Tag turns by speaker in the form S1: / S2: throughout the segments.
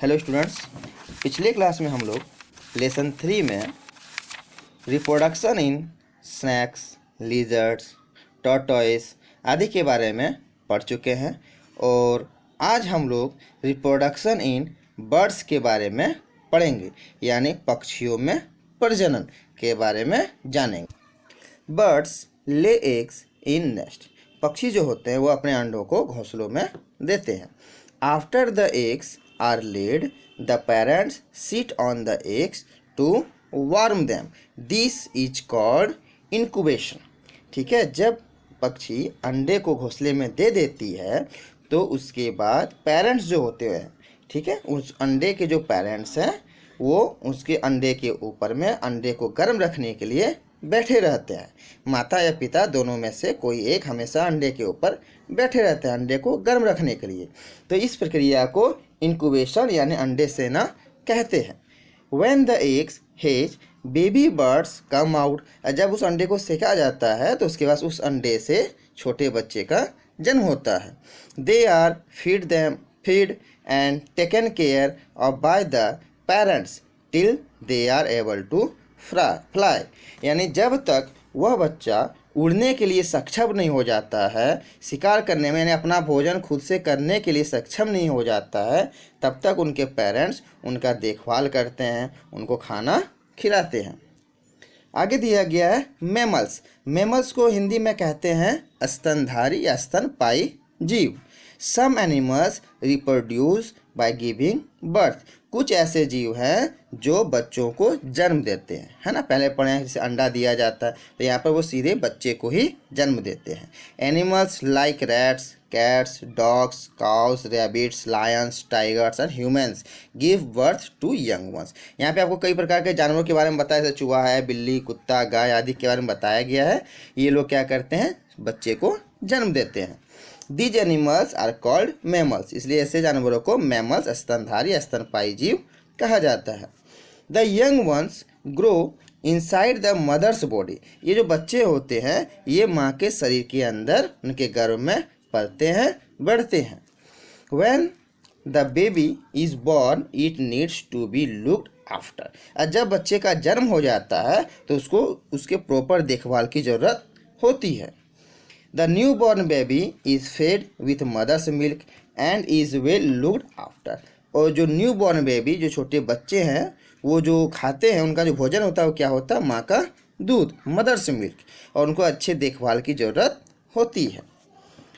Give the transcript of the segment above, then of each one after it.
S1: Hello students, पिछले class में हम लोग लेसन 3 में reproduction in snacks, lizards, tortoise आदि के बारे में पढ़ चुके हैं और आज हम लोग रिप्रोडक्शन इन बर्ड्स के बारे में पढ़ेंगे, यानी पक्षियों में प्रजनन के बारे में जानेंगे। Birds lay eggs in nest. पक्षी जो होते हैं वो अपने अंडों को घोंसलों में देते हैं। After the eggs are laid, the parents sit on the eggs to warm them. This is called incubation. ठीक है, जब पक्षी अंडे को घोंसले में दे देती है तो उसके बाद पेरेंट्स जो होते हैं, ठीक है, उस अंडे के जो पेरेंट्स हैं वो उसके अंडे के ऊपर में अंडे को गर्म रखने के लिए बैठे रहते हैं। माता या पिता दोनों में से कोई एक हमेशा अंडे के ऊपर बैठे रहते हैं अंडे को गर्म रखने के लिए। तो इस प्रक्रिया को इंक्यूबेशन यानी अंडे सेना कहते हैं। When the eggs hatch, baby birds come out. जब उस अंडे को सेका जाता है तो उसके बाद उस अंडे से छोटे बच्चे का जन्म होता है। They are feed and taken care of by the parents till they are able to fly. यानी जब तक वह बच्चा उड़ने के लिए सक्षम नहीं हो जाता है, शिकार करने में यानी अपना भोजन खुद से करने के लिए सक्षम नहीं हो जाता है, तब तक उनके पेरेंट्स उनका देखभाल करते हैं, उनको खाना खिलाते हैं। आगे दिया गया है मैमल्स। मैमल्स को हिंदी में कहते हैं स्तनधारी या स्तनपायी जीव। Some animals reproduce by giving birth. कुछ ऐसे जीव हैं जो बच्चों को जन्म देते हैं, है ना। पहले पढ़े हैं जैसे अंडा दिया जाता है, तो यहाँ पर वो सीधे बच्चे को ही जन्म देते हैं। Animals like rats, cats, dogs, cows, rabbits, lions, tigers and humans give birth to young ones. यहाँ पे आपको कई प्रकार के जानवरों के बारे में बताया, जैसे चूहा है, बिल्ली, कुत्ता, गाय आदि के बारे में बताया गया है। ये लोग क्या करते हैं, बच्चे को जन्म देते हैं। These animals are called mammals, इसलिए ऐसे जानवरों को मैमल्स स्तनधारी स्तनपायी जीव कहा जाता है। The young ones grow inside the mother's body. ये जो बच्चे होते हैं ये माँ के शरीर के अंदर उनके गर्भ में पलते हैं, बढ़ते हैं। When the baby is born, it needs to be looked after. और जब बच्चे का जन्म हो जाता है तो उसको उसके प्रॉपर देखभाल की ज़रूरत होती है। The newborn baby is fed with mother's milk and is well looked after. और जो न्यूबॉर्न बेबी, जो छोटे बच्चे हैं, वो जो खाते हैं, उनका जो भोजन होता है वो क्या होता है, माँ का दूध, मदर्स मिल्क, और उनको अच्छे देखभाल की ज़रूरत होती है।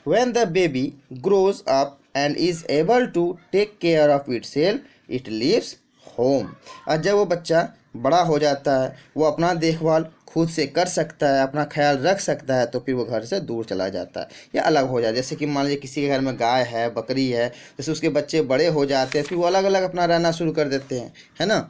S1: When the baby grows up and is able to take care of itself, it leaves home. और जब वो बच्चा बड़ा हो जाता है, वो अपना देखभाल खुद से कर सकता है, अपना ख्याल रख सकता है, तो फिर वो घर से दूर चला जाता है या अलग हो जाता है। जैसे कि मान लीजिए किसी के घर में गाय है, बकरी है, जैसे उसके बच्चे बड़े हो जाते हैं फिर वो अलग अलग अपना रहना शुरू कर देते हैं, है ना।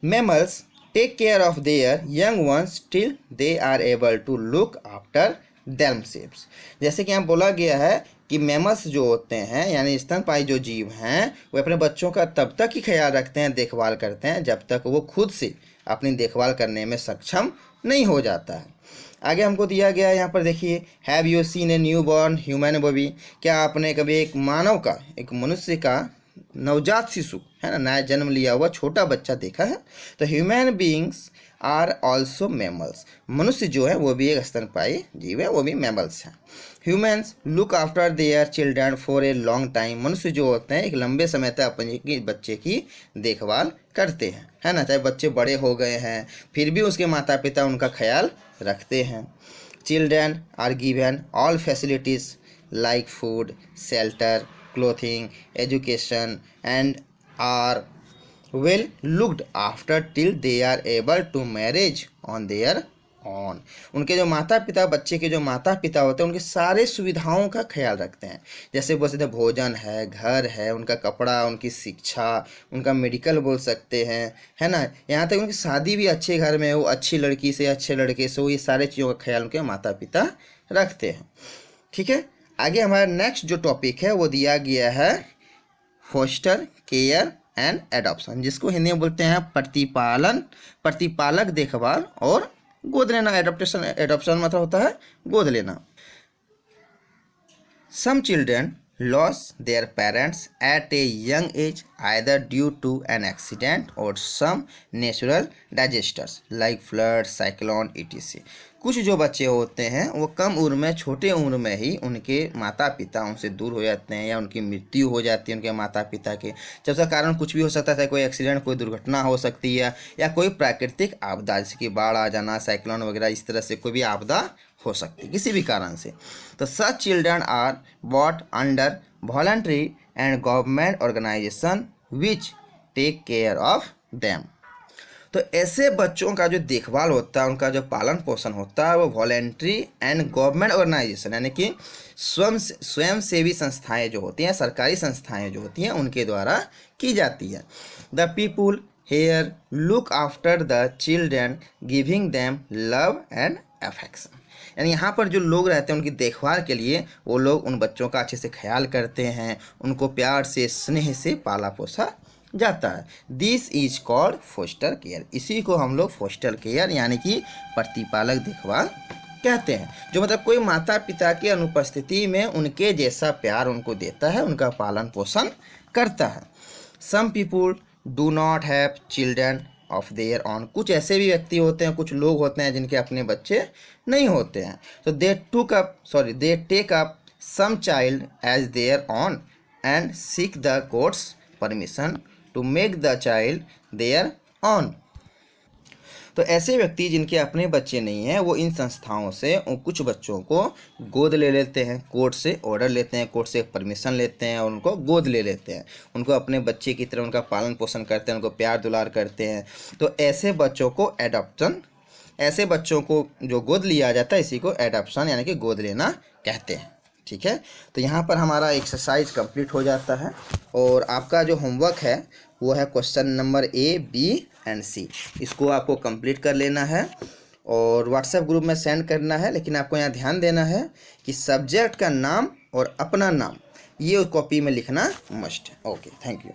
S1: Mammals take care of their young ones till they are able to look after themselves. जैसे कि यहाँ बोला गया है कि मैमल्स जो होते हैं यानी स्तनपायी जो जीव हैं वो अपने बच्चों का तब तक ही ख्याल रखते हैं, देखभाल करते हैं, जब तक वो खुद से अपनी देखभाल करने में सक्षम नहीं हो जाता है। आगे हमको दिया गया है यहाँ पर देखिए, have you seen a new born human baby. क्या आपने कभी एक मानव का, एक मनुष्य का नवजात शिशु, है ना, नया जन्म लिया हुआ छोटा बच्चा देखा है? तो human beings are also mammals. मनुष्य जो है वो भी एक स्तनपायी जीव है, वो भी मैमल्स हैं। Humans look after their children for a long time. मनुष्य जो होते हैं एक लंबे समय तक अपने बच्चे की देखभाल करते हैं, है ना। चाहे बच्चे बड़े हो गए हैं फिर भी उसके माता पिता उनका ख्याल रखते हैं। Children are given all facilities like food, shelter, clothing, education and are well looked after till they are able to marriage on their own. उनके जो माता पिता, बच्चे के जो माता पिता होते हैं उनकी सारे सुविधाओं का ख्याल रखते हैं। जैसे बोल सकते हैं भोजन है, घर है, उनका कपड़ा, उनकी शिक्षा, उनका मेडिकल बोल सकते हैं, है ना। यहाँ तक उनकी शादी भी अच्छे घर में हो, अच्छी लड़की से, अच्छे लड़के से हो, ये सारे चीज़ों का ख्याल उनके माता पिता रखते हैं। ठीक है, आगे हमारा नेक्स्ट जो टॉपिक है वो दिया गया है फोस्टर केयर एंड एडॉप्शन, जिसको हिंदी में बोलते हैं प्रतिपालक देखभाल और गोद लेना। एडॉप्शन मतलब होता है गोद लेना। Some children lost their parents at a young age either due to an accident or some natural disasters like flood, cyclone etc. कुछ जो बच्चे होते हैं वो कम उम्र में, छोटे उम्र में ही उनके माता पिता उनसे दूर हो जाते हैं या उनकी मृत्यु हो जाती है उनके माता पिता के। जब उसका कारण कुछ भी हो सकता है, कोई एक्सीडेंट, कोई दुर्घटना हो सकती है या कोई प्राकृतिक आपदा जैसे कि बाढ़ आ जाना, साइक्लोन वगैरह, इस तरह से कोई भी आपदा हो सकती है किसी भी कारण से। तो such children are bought under voluntary and government organisation which take care of them. तो ऐसे बच्चों का जो देखभाल होता है, उनका जो पालन पोषण होता है, वो वॉलेंट्री एंड गवर्नमेंट ऑर्गेनाइजेशन यानी कि स्वयंसेवी संस्थाएं जो होती हैं, सरकारी संस्थाएं जो होती हैं, उनके द्वारा की जाती है। The people here look after the children giving them love and affection. यानी यहाँ पर जो लोग रहते हैं उनकी देखभाल के लिए वो लोग उन बच्चों का अच्छे से ख्याल करते हैं, उनको प्यार से, स्नेह से पाला पोसा जाता है। This is called foster care. इसी को हम लोग फोस्टर केयर यानी कि प्रतिपालक देखभाल कहते हैं, जो मतलब कोई माता पिता की अनुपस्थिति में उनके जैसा प्यार उनको देता है, उनका पालन पोषण करता है। Some people do not have children of their own. कुछ ऐसे भी व्यक्ति होते हैं, कुछ लोग होते हैं जिनके अपने बच्चे नहीं होते हैं। तो they take up some child as their own and seek the court's permission to make the child their own. तो ऐसे व्यक्ति जिनके अपने बच्चे नहीं हैं वो इन संस्थाओं से कुछ बच्चों को गोद ले लेते हैं, कोर्ट से ऑर्डर लेते हैं, कोर्ट से परमिशन लेते हैं और उनको गोद ले लेते हैं, उनको अपने बच्चे की तरह उनका पालन पोषण करते हैं, उनको प्यार दुलार करते हैं। तो ऐसे बच्चों को एडॉप्शन, ऐसे बच्चों को जो गोद लिया जाता है इसी को एडॉप्शन यानी कि गोद लेना कहते हैं। ठीक है, तो यहाँ पर हमारा एक्सरसाइज कंप्लीट हो जाता है और आपका जो होमवर्क है वो है question number A, B and C। इसको आपको कंप्लीट कर लेना है और व्हाट्सएप ग्रुप में सेंड करना है। लेकिन आपको यहाँ ध्यान देना है कि सब्जेक्ट का नाम और अपना नाम ये कॉपी में लिखना मस्ट है। Okay, thank you.